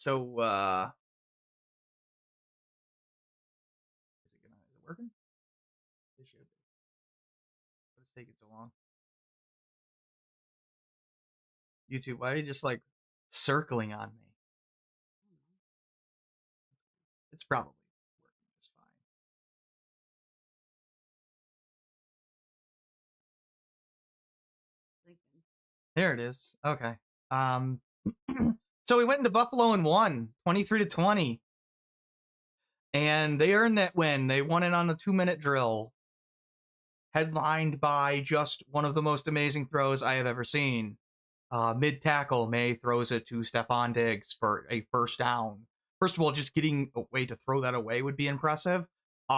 So, is it working? It should be. What's taking so long? YouTube, why are you just like circling on me? It's probably working just fine. There it is. Okay. So we went into Buffalo and won 23-20. And they earned that win. They won it on a 2-minute drill, headlined by just one of the most amazing throws I have ever seen. Mid tackle, Maye throws it to Stephon Diggs for a first down. First of all, just getting a way to throw that away would be impressive.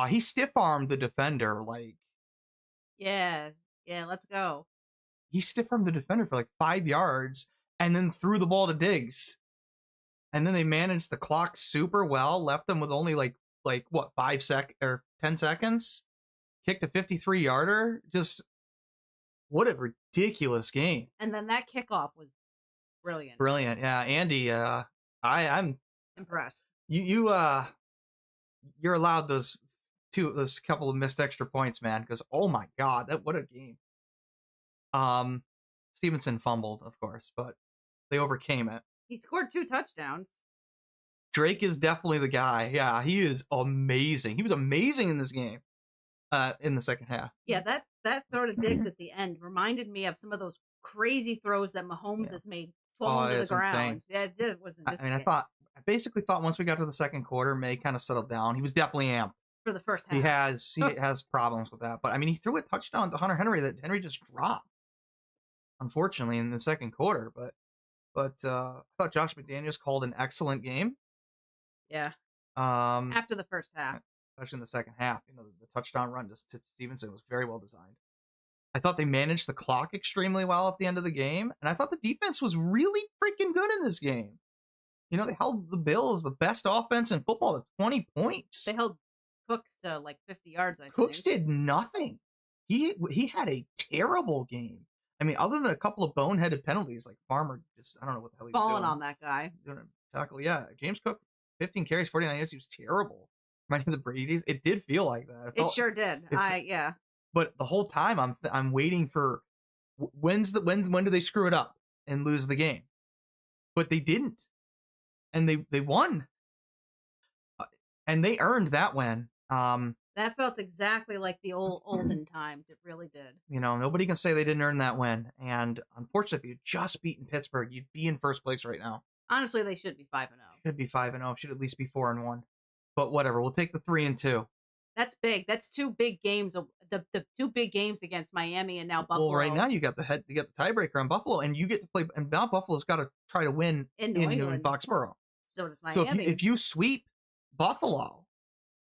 He stiff armed the defender, like Yeah, let's go. he stiff armed the defender for like 5 yards and then threw the ball to Diggs. And then they managed the clock super well, left them with only like what 10 seconds, kicked a 53-yarder. Just what a ridiculous game. And then that kickoff was brilliant. Brilliant, yeah. Andy, I'm impressed. You're allowed those couple of missed extra points, man. Because oh my god, what a game. Stevenson fumbled, of course, but they overcame it. He scored 2 touchdowns. Drake is definitely the guy. Yeah, he is amazing. He was amazing in this game. In the second half. Yeah, that throw to Diggs at the end reminded me of some of those crazy throws that Mahomes has made falling to the ground. Insane. Yeah, it wasn't. Just I basically thought once we got to the second quarter, Maye kind of settled down. He was definitely amped for the first half. He has problems with that, but I mean, he threw a touchdown to Hunter Henry that Henry just dropped, unfortunately, in the second quarter. But I thought Josh McDaniels called an excellent game. Yeah. After the first half. Especially in the second half, the touchdown run to Stevenson was very well designed. I thought they managed the clock extremely well at the end of the game, and I thought the defense was really freaking good in this game. They held the Bills, the best offense in football, to 20 points. They held Cooks to like 50 yards, I think. Cooks did nothing. He had a terrible game. I mean, other than a couple of boneheaded penalties, like Farmer just, I don't know what the hell he was doing. Falling on that guy. Doing a tackle, yeah. James Cook, 15 carries, 49 yards, he was terrible. Reminding the Brady's, it did feel like that. It sure did. Yeah. But the whole time I'm waiting for when do they screw it up and lose the game? But they didn't, and they won, and they earned that win. That felt exactly like the olden times. It really did. Nobody can say they didn't earn that win. And unfortunately, if you'd just beaten Pittsburgh, you'd be in first place right now. Honestly, they should be 5-0. Should be 5-0. Should at least be 4-1. But whatever, we'll take the 3-2. That's big. That's 2 big games. The 2 big games against Miami and now Buffalo. Well, right now you got the tiebreaker on Buffalo, and you get to play. And now Buffalo's got to try to win in Foxborough. So does Miami. So if you sweep Buffalo,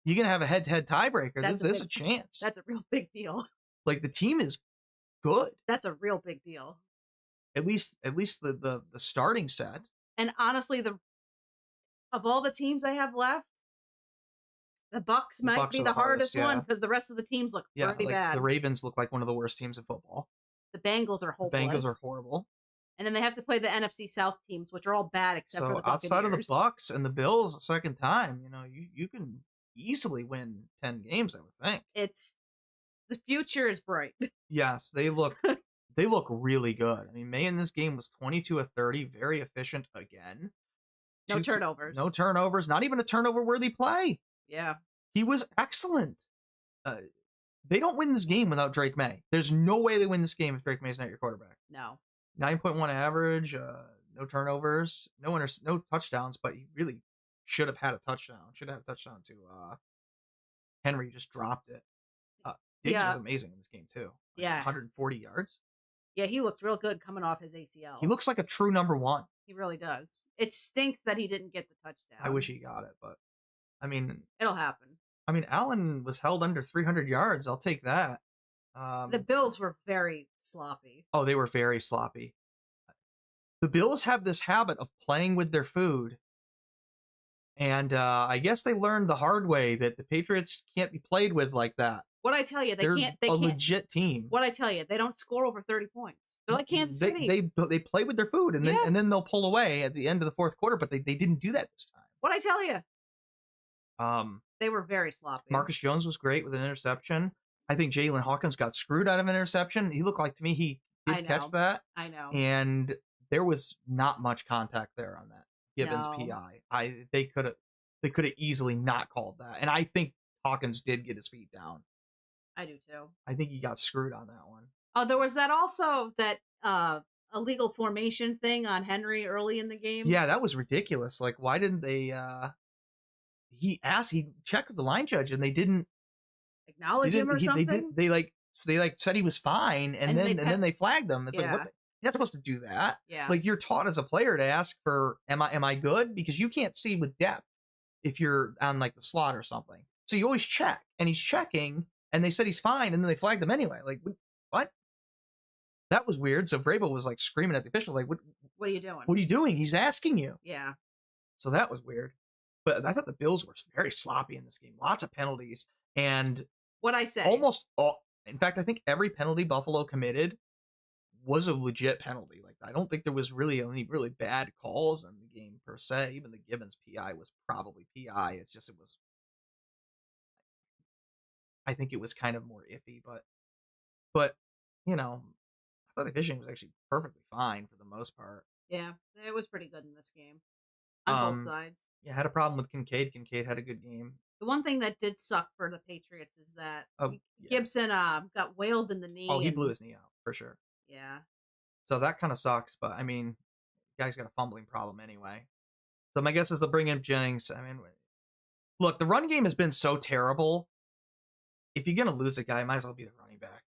you're gonna have a head-to-head tiebreaker. There's a chance. That's a real big deal. Like the team is good. That's a real big deal. At least the starting set. And honestly, of all the teams I have left, the Bucks might be the hardest one because the rest of the teams look pretty bad. The Ravens look like one of the worst teams in football. The Bengals are hopeless. The Bengals are horrible. And then they have to play the NFC South teams, which are all bad except for the Buccaneers. Outside of the Bucks and the Bills, a second time, you can easily win 10 games, I would think. The future is bright. Yes, they look really good. I mean, Maye in this game was 22 of 30, very efficient again. No turnovers. No turnovers, not even a turnover-worthy play. Yeah. He was excellent. They don't win this game without Drake Maye. There's no way they win this game if Drake Maye's not your quarterback. No. 9.1 average, no turnovers, no touchdowns, but he really should have had a touchdown. Should have had a touchdown to Henry, just dropped it. Diggs was amazing in this game too. 140 yards. Yeah, he looks real good coming off his ACL. He looks like a true number 1. He really does. It stinks that he didn't get the touchdown. I wish he got it, but I mean, it'll happen. I mean, Allen was held under 300 yards. I'll take that. The Bills were very sloppy. Oh, they were very sloppy. The Bills have this habit of playing with their food. And I guess they learned the hard way that the Patriots can't be played with like that. What I tell you, they They're can't. They a can't. legit team. What I tell you, they don't score over 30 points. They're like Kansas City. They play with their food, and then they'll pull away at the end of the fourth quarter. But they didn't do that this time. What I tell you, they were very sloppy. Marcus Jones was great with an interception. I think Jalen Hawkins got screwed out of an interception. He looked like, to me, he did catch that. I know. And there was not much contact there on that Gibbons PI. They could have easily not called that. And I think Hawkins did get his feet down. I do too. I think he got screwed on that one. Oh, there was that illegal formation thing on Henry early in the game. Yeah, that was ridiculous. Like, why didn't they he checked with the line judge and they didn't acknowledge him or something? They said he was fine, and then they flagged him. It's like, what? You're not supposed to do that. Yeah. Like, you're taught as a player to ask for, am I good? Because you can't see with depth if you're on like the slot or something. So you always check, and he's checking, and they said he's fine, and then they flagged him anyway. Like, what? That was weird. So Vrabel was like screaming at the official, like, what are you doing? What are you doing? He's asking you. Yeah. So that was weird. But I thought the Bills were very sloppy in this game. Lots of penalties. And what I say, almost all, in fact, I think every penalty Buffalo committed was a legit penalty. Like, I don't think there was really any really bad calls in the game per se. Even the Gibbons PI was probably PI. It's just, I think it was kind of more iffy, but you know, I thought the fishing was actually perfectly fine for the most part. Yeah, it was pretty good in this game on both sides. Yeah, I had a problem with Kincaid. Kincaid had a good game. The one thing that did suck for the Patriots is that Gibson got whaled in the knee. Oh, he blew his knee out for sure. Yeah. So that kind of sucks, but I mean, the guy's got a fumbling problem anyway. So my guess is they'll bring in Jennings. I mean, look, the run game has been so terrible. If you're gonna lose a guy, might as well be the running back.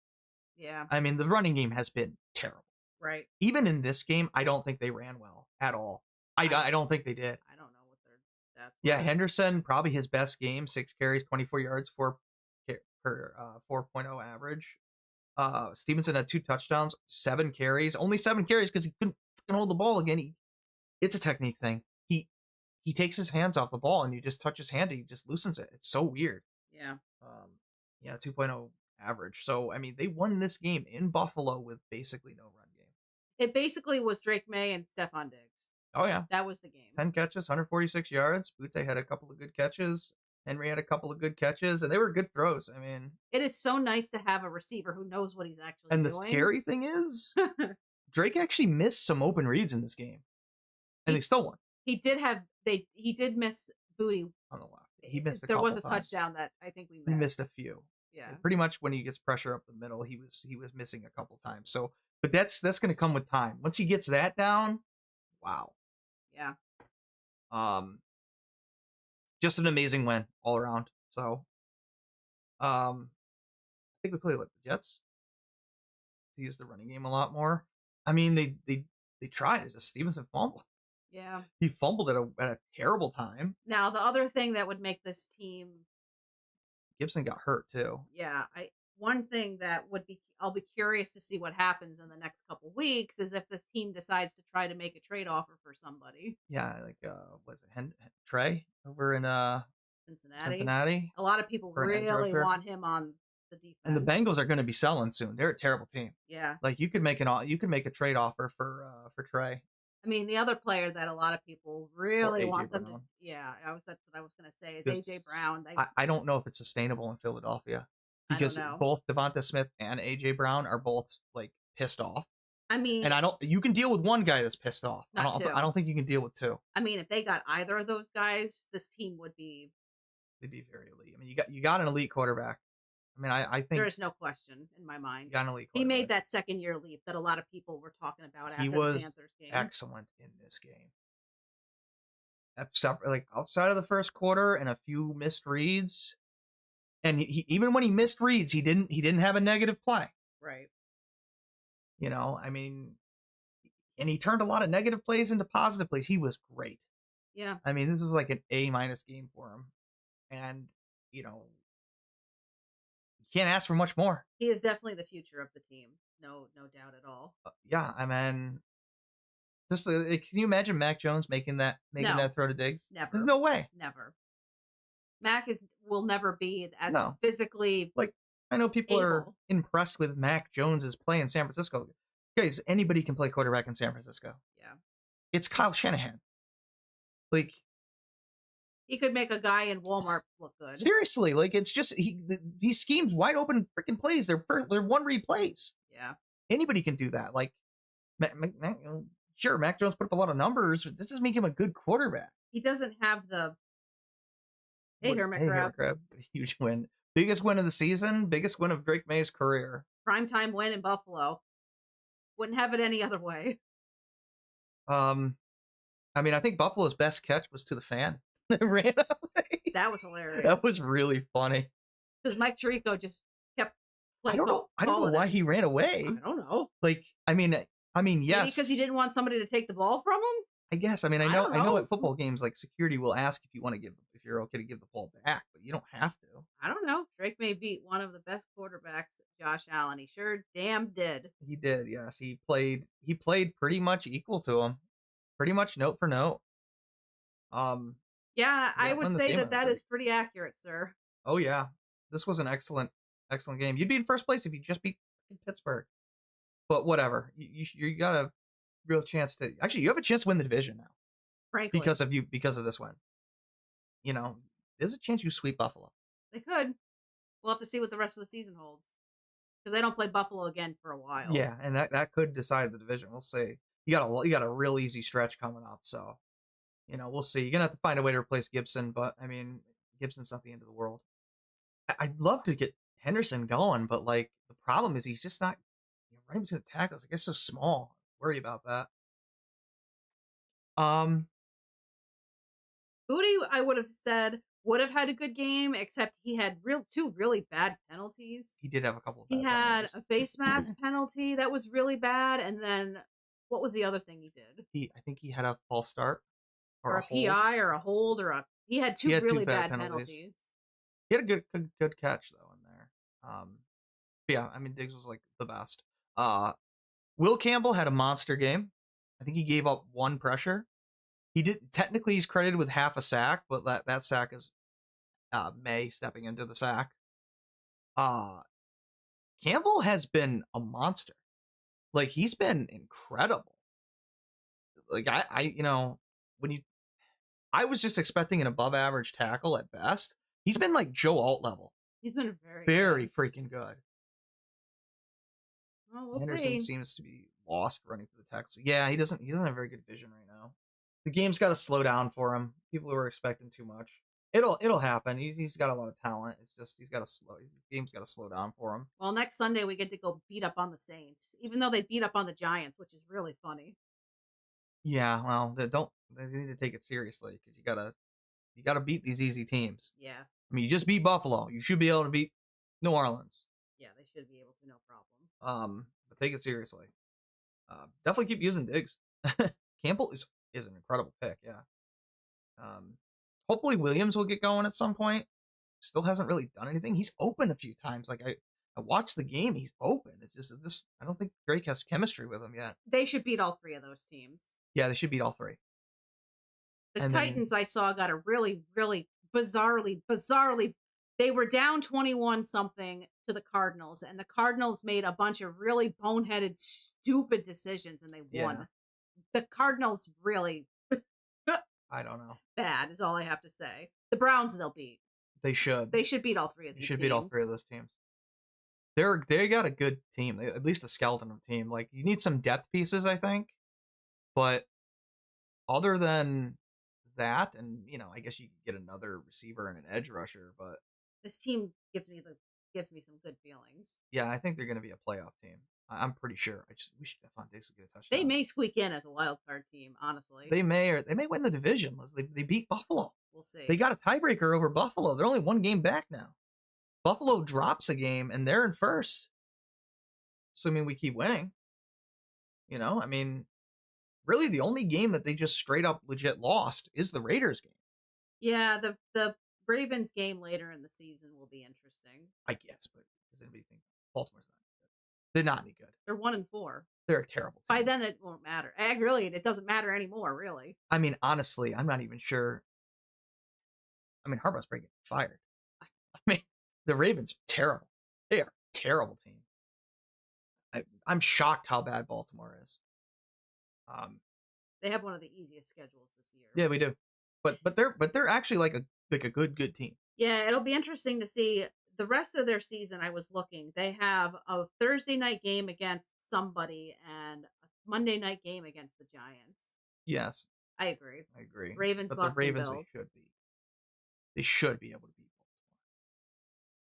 Yeah. I mean, the running game has been terrible. Right. Even in this game, I don't think they ran well at all. I don't think they did. I don't know what their stats were. Yeah, Henderson, probably his best game, 6 carries, 24 yards, 4.0 average. Stevenson had 2 touchdowns, 7 carries. Only 7 carries because he couldn't hold the ball again. It's a technique thing. He takes his hands off the ball and you just touch his hand and he just loosens it. It's so weird. Yeah. 2.0 average. So, I mean, they won this game in Buffalo with basically no run game. It basically was Drake Maye and Stephon Diggs. Oh, yeah. That was the game. 10 catches, 146 yards. Butte had a couple of good catches. Henry had a couple of good catches, and they were good throws. I mean, it is so nice to have a receiver who knows what he's actually doing. And the scary thing is, Drake actually missed some open reads in this game, and they still won. He did miss Booty on the left. He missed a there couple was a times. Touchdown that I think we missed. He missed a few. Yeah. And pretty much when he gets pressure up the middle, he was missing a couple times. So, but that's going to come with time. Once he gets that down, wow. Yeah. Just an amazing win all around. So, I think we play like the Jets to use the running game a lot more. I mean, they tried it. Just Stevenson fumbled. Yeah. He fumbled at a terrible time. Now, the other thing that would make this team, Gibson got hurt too. Yeah, one thing that I'll be curious to see what happens in the next couple weeks is if this team decides to try to make a trade offer for somebody. Yeah, like was it Trey over in Cincinnati? A lot of people really want him on the defense. And the Bengals are going to be selling soon. They're a terrible team. Yeah. Like you could make a trade offer for Trey. I mean, the other player that a lot of people really want them to. Yeah, that's what I was going to say is AJ Brown. I don't know if it's sustainable in Philadelphia because both Devonta Smith and AJ Brown are both like pissed off. I mean, and you can deal with one guy that's pissed off. I don't think you can deal with 2. I mean, if they got either of those guys, this team would be. They'd be very elite. I mean, you got an elite quarterback. I mean, I think there is no question in my mind. Got an elite quarterback. He made that second-year leap that a lot of people were talking about after the Panthers game. He was excellent in this game. Like outside of the first quarter and a few missed reads, and he even when he missed reads, he didn't have a negative play. Right. You know, I mean, and he turned a lot of negative plays into positive plays. He was great. Yeah. I mean, this is like an A- game for him, and you know. Can't ask for much more. He is definitely the future of the team. No doubt at all. Yeah, I mean, just can you imagine Mac Jones making that throw to Diggs? Never. There's no way. Never. Mac will never be as physically like I know people are impressed with Mac Jones's play in San Francisco. Guys, anybody can play quarterback in San Francisco. Yeah. It's Kyle Shanahan. Like, he could make a guy in Walmart look good. Seriously, like, it's just he schemes wide open freaking plays. They're one read plays. Yeah. Anybody can do that. Like, sure, Mac Jones put up a lot of numbers, but this doesn't make him a good quarterback. He doesn't have the McGrath. Huge win. Biggest win of the season. Biggest win of Drake May's career. Primetime win in Buffalo. Wouldn't have it any other way. I mean, I think Buffalo's best catch was to the fan that ran away. That was hilarious. That was really funny. Because Mike Tirico just kept playing. I don't know why he ran away. I don't know. Like, I mean, yes. Maybe because he didn't want somebody to take the ball from him? I guess. I mean, I know at football games, like, security will ask if you're okay to give the ball back, but you don't have to. I don't know. Drake May beat one of the best quarterbacks, Josh Allen. He sure damn did. He did, yes. He played pretty much equal to him. Pretty much note for note. Yeah, I would say that is pretty accurate, sir. Oh yeah. This was an excellent game. You'd be in first place if you just beat Pittsburgh. But whatever. You got a real chance to you have a chance to win the division now. Frankly. Because of this win. You know, there's a chance you sweep Buffalo. They could. We'll have to see what the rest of the season holds. Because they don't play Buffalo again for a while. Yeah, and that could decide the division. We'll see. You got a real easy stretch coming up, so we'll see. You're gonna have to find a way to replace Gibson, but I mean, Gibson's not the end of the world. I'd love to get Henderson going, but like the problem is he's just not. Right between the tackles, I guess, so small. Worry about that. Booty, I would have said would have had a good game, except he had two really bad penalties. He did have a couple of bad penalties. Had a face mask penalty that was really bad, and then what was the other thing he did? I think he had a false start. Or a PI or a hold he had two really bad penalties. He had a good catch though in there. Yeah, I mean Diggs was like the best. Will Campbell had a monster game. I think he gave up one pressure. He's credited with half a sack, but that sack is Maye stepping into the sack. Campbell has been a monster. Like, he's been incredible. Like, I was just expecting an above average tackle at best. He's been like Joe Alt level. He's been very freaking good. Well, we'll Henderson see. Seems to be lost running through the tackles. Yeah, he doesn't have very good vision right now. The game's got to slow down for him. People who are expecting too much. It'll happen. He's got a lot of talent. It's just the game's got to slow down for him. Well, next Sunday we get to go beat up on the Saints, even though they beat up on the Giants, which is really funny. Yeah, well, they need to take it seriously because you gotta beat these easy teams. Yeah. I mean, you just beat Buffalo. You should be able to beat New Orleans. Yeah, they should be able to, no problem. But take it seriously. Definitely keep using Diggs. Campbell is an incredible pick. Yeah. Hopefully Williams will get going at some point. Still hasn't really done anything. He's open a few times. Like I watched the game. He's open. It's just I don't think Drake has chemistry with him yet. They should beat all three of those teams. Yeah, they should beat all three. The Titans I saw got a really, really bizarrely, they were down 21-something to the Cardinals, and the Cardinals made a bunch of really boneheaded, stupid decisions, and they won. The Cardinals really... I don't know. Bad is all I have to say. The Browns they'll beat. They should. They should beat all three of these teams. Beat all three of those teams. They got a good team. At least a skeleton of a team. Like, you need some depth pieces, I think. But other than that, and I guess you could get another receiver and an edge rusher, but this team gives me some good feelings. Yeah, I think they're going to be a playoff team. I'm pretty sure. I just wish Stephon Diggs would get a touchdown. They may squeak in as a wild card team, honestly. They may win the division. They beat Buffalo. We'll see. They got a tiebreaker over Buffalo. They're only one game back now. Buffalo drops a game and they're in first. Assuming we keep winning. I mean, really the only game that they just straight up legit lost is the Raiders game. Yeah, the Ravens game later in the season will be interesting. I guess, but does anybody think Baltimore's not good? They're not any good. They're 1-4. They're a terrible team. By then it won't matter. Really, it doesn't matter anymore, really. I mean, honestly, I'm not even sure. I mean, Harbaugh's probably getting fired. I mean, the Ravens are terrible. They are a terrible team. I'm shocked how bad Baltimore is. They have one of the easiest schedules this year. Yeah, we do. But they're actually like a good team. Yeah, it'll be interesting to see the rest of their season. I was looking. They have a Thursday night game against somebody and a Monday night game against the Giants. Yes, I agree. I agree. Ravens, but Bucks, the Ravens, and Bills. they should be able to beat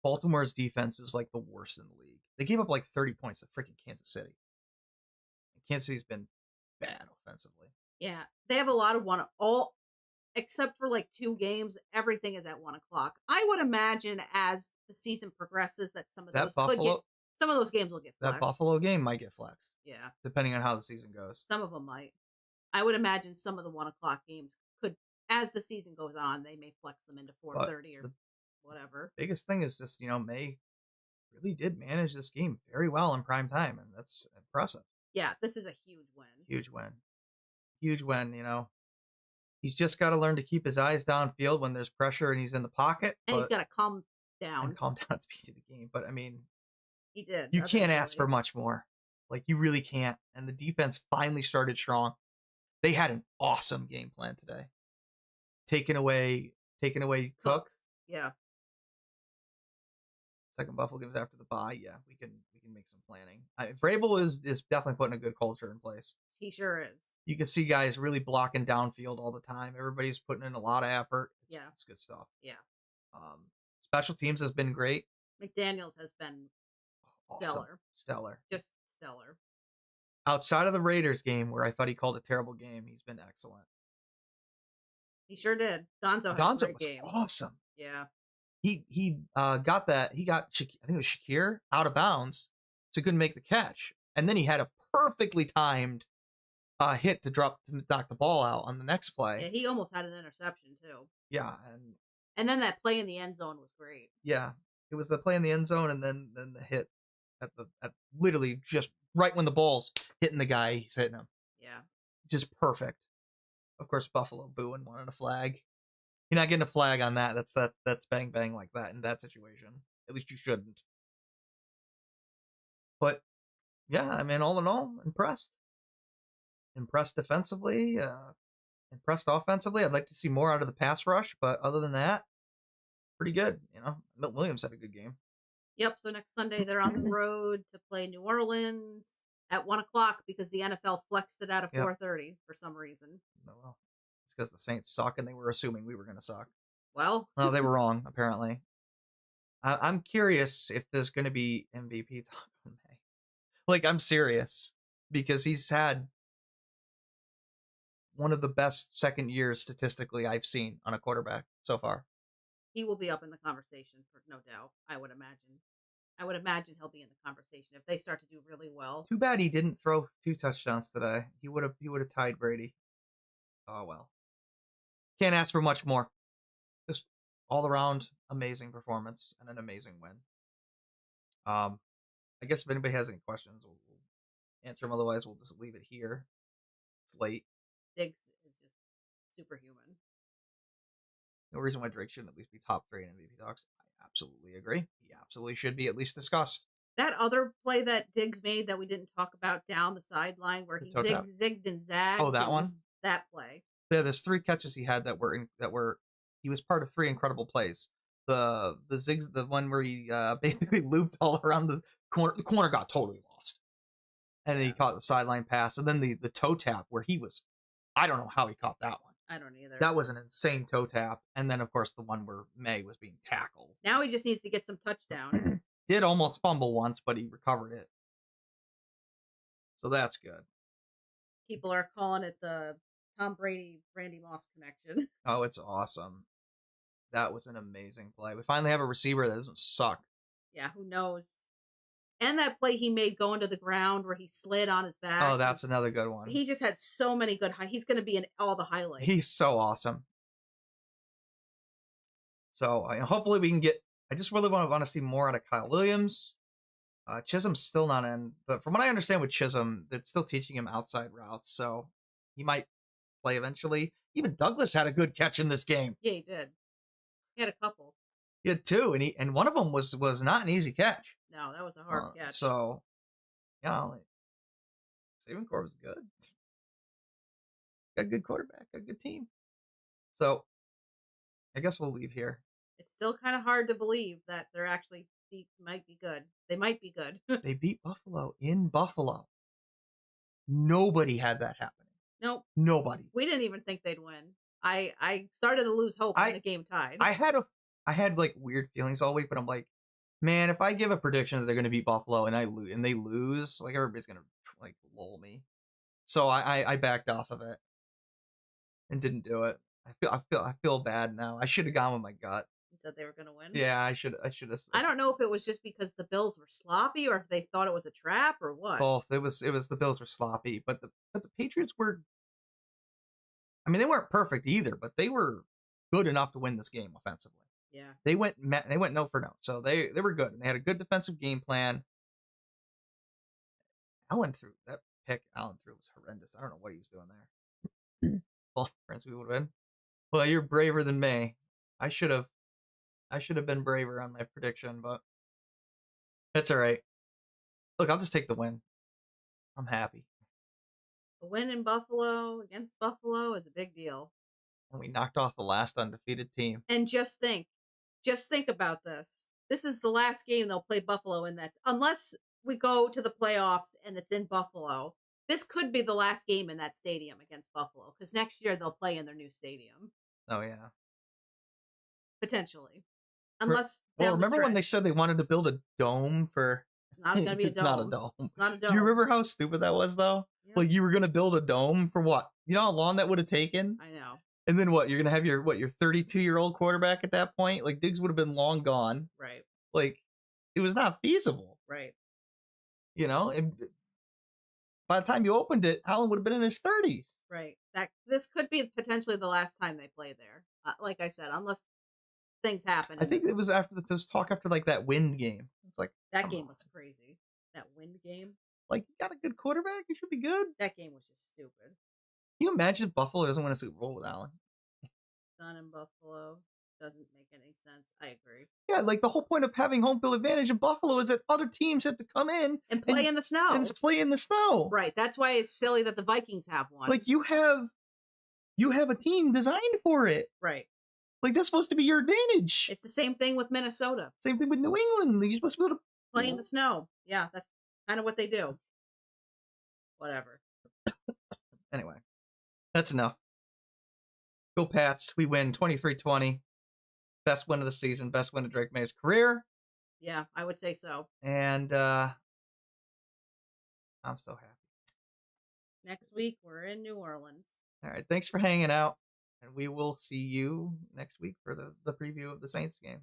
Baltimore. Baltimore's defense is like the worst in the league. They gave up like 30 points to freaking Kansas City. Kansas City's been bad offensively. Yeah, they have a lot of all except for like 2 games. Everything is at 1:00. I would imagine as the season progresses that some of those some of those games will get flexed. That Buffalo game might get flexed. Yeah, depending on how the season goes. Some of them might. I would imagine some of the 1:00 games could, as the season goes on, they may flex them into 4:30 or whatever. Biggest thing is just, Maye really did manage this game very well in prime time, and that's impressive. Yeah, this is a huge win. Huge win. Huge win, He's just got to learn to keep his eyes downfield when there's pressure and he's in the pocket. And he's got to calm down. And calm down at the beginning of the game. But, I mean, he did. You can't ask for much more. Like, you really can't. And the defense finally started strong. They had an awesome game plan today. Taking away Cooks. Yeah. Second Buffalo games after the bye. Yeah, we can make some planning. Vrabel is definitely putting a good culture in place. He sure is. You can see guys really blocking downfield all the time. Everybody's putting in a lot of effort. It's good stuff. Yeah. Special teams has been great. McDaniels has been stellar. Stellar. Just stellar. Outside of the Raiders game, where I thought he called a terrible game, he's been excellent. He sure did. Gonzo had a great game. Awesome. Yeah. He got that. He got, I think it was Shakir, out of bounds, so he couldn't make the catch. And then he had a perfectly timed hit to knock the ball out on the next play. Yeah, he almost had an interception too. Yeah, and then that play in the end zone was great. Yeah, it was the play in the end zone, and then the hit at literally just right when the ball's hitting the guy, he's hitting him. Yeah, just perfect. Of course, Buffalo booing, wanted a flag. You're not getting a flag on that. That's bang bang like that in that situation. At least you shouldn't. But yeah, I mean, all in all, impressed. Impressed defensively, impressed offensively. I'd like to see more out of the pass rush, but other than that, pretty good. Milt Williams had a good game. Yep. So next Sunday they're on the road to play New Orleans at 1:00 because the NFL flexed it out of 4:30 for some reason. Oh, well, it's because the Saints suck and they were assuming we were going to suck. Well, no, they were wrong apparently. I'm curious if there's going to be MVP talk on May. Like, I'm serious because he's had one of the best second years statistically I've seen on a quarterback so far. He will be up in the conversation for no doubt. I would imagine he'll be in the conversation if they start to do really well. Too bad he didn't throw 2 touchdowns today. He would have tied Brady. Oh well. Can't ask for much more. Just all around amazing performance and an amazing win. I guess if anybody has any questions, we'll answer them. Otherwise, we'll just leave it here. It's late. Diggs is just superhuman. No reason why Drake shouldn't at least be top 3 in MVP talks. I absolutely agree. He absolutely should be at least discussed. That other play that Diggs made that we didn't talk about down the sideline where he zigged and zagged. Oh, that one? That play. Yeah, there's 3 catches he had that were he was part of 3 incredible plays. The zigs, the one where he basically looped all around the corner. The corner got totally lost. And then he caught the sideline pass. And then the toe tap where he was, I don't know how he caught that one. I don't either. That was an insane toe tap. And then, of course, the one where Maye was being tackled. Now he just needs to get some touchdown. Did almost fumble once, but he recovered it. So that's good. People are calling it the Tom Brady, Randy Moss connection. Oh, it's awesome. That was an amazing play. We finally have a receiver that doesn't suck. Yeah, who knows? And that play he made going to the ground where he slid on his back. Oh, that's another good one. He just had so many good he's going to be in all the highlights. He's so awesome. So hopefully we can get... I just really want to see more out of Kyle Williams. Chisholm's still not in. But from what I understand with Chisholm, they're still teaching him outside routes. So he might play eventually. Even Douglas had a good catch in this game. Yeah, he did. He had a couple. He had 2, and one of them was not an easy catch. No, that was a hard catch. So, yeah, like, Sabancore was good. Got a good quarterback, got a good team. So, I guess we'll leave here. It's still kind of hard to believe that they're actually might be good. They might be good. They beat Buffalo in Buffalo. Nobody had that happening. Nope. Nobody. We didn't even think they'd win. I started to lose hope when the game tied. I had like weird feelings all week, but I'm like, man, if I give a prediction that they're going to beat Buffalo and they lose, like everybody's going to like lull me. So I backed off of it and didn't do it. I feel bad now. I should have gone with my gut. You said they were going to win? Yeah, I should have. I don't know if it was just because the Bills were sloppy or if they thought it was a trap or what. Both. It was the Bills were sloppy, but the Patriots were, I mean, they weren't perfect either, but they were good enough to win this game offensively. Yeah. They went no for no. So they were good. And they had a good defensive game plan. Allen threw was horrendous. I don't know what he was doing there. Well, friends, we would win. Well, you're braver than me. I should have been braver on my prediction, but it's all right. Look, I'll just take the win. I'm happy. A win in Buffalo against Buffalo is a big deal. And we knocked off the last undefeated team. And just think about this. This is the last game they'll play Buffalo in that. Unless we go to the playoffs and it's in Buffalo, this could be the last game in that stadium against Buffalo because next year they'll play in their new stadium. Oh, yeah. Potentially. Unless. Well, remember when they said they wanted to build a dome for. It's not going to be a dome. Not a dome. It's not a dome. You remember how stupid that was, though? Yeah. Like, you were going to build a dome for what? You know how long that would have taken? I know. And then what? You're going to have your 32-year-old quarterback at that point? Like, Diggs would have been long gone. Right. Like, it was not feasible. Right. You know? And by the time you opened it, Allen would have been in his 30s. Right. This could be potentially the last time they play there. Like I said, unless things happen. I think it was after this talk after, like, that Wind game. It's like... That game was crazy. That Wind game. Like, you got a good quarterback? You should be good. That game was just stupid. Can you imagine if Buffalo doesn't win a Super Bowl with Allen? Done in Buffalo doesn't make any sense. I agree. Yeah, like the whole point of having home field advantage in Buffalo is that other teams have to come in and play in the snow. And play in the snow. Right. That's why it's silly that the Vikings have one. Like you have a team designed for it. Right. Like that's supposed to be your advantage. It's the same thing with Minnesota. Same thing with New England. You're supposed to be able to play in the snow. Yeah, that's kind of what they do. Whatever. Anyway, that's enough. Go Pats. We win 23-20. Best win of the season. Best win of Drake Maye's career. Yeah, I would say so. And I'm so happy. Next week, we're in New Orleans. All right. Thanks for hanging out. And we will see you next week for the preview of the Saints game.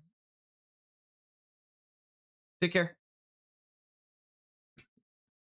Take care.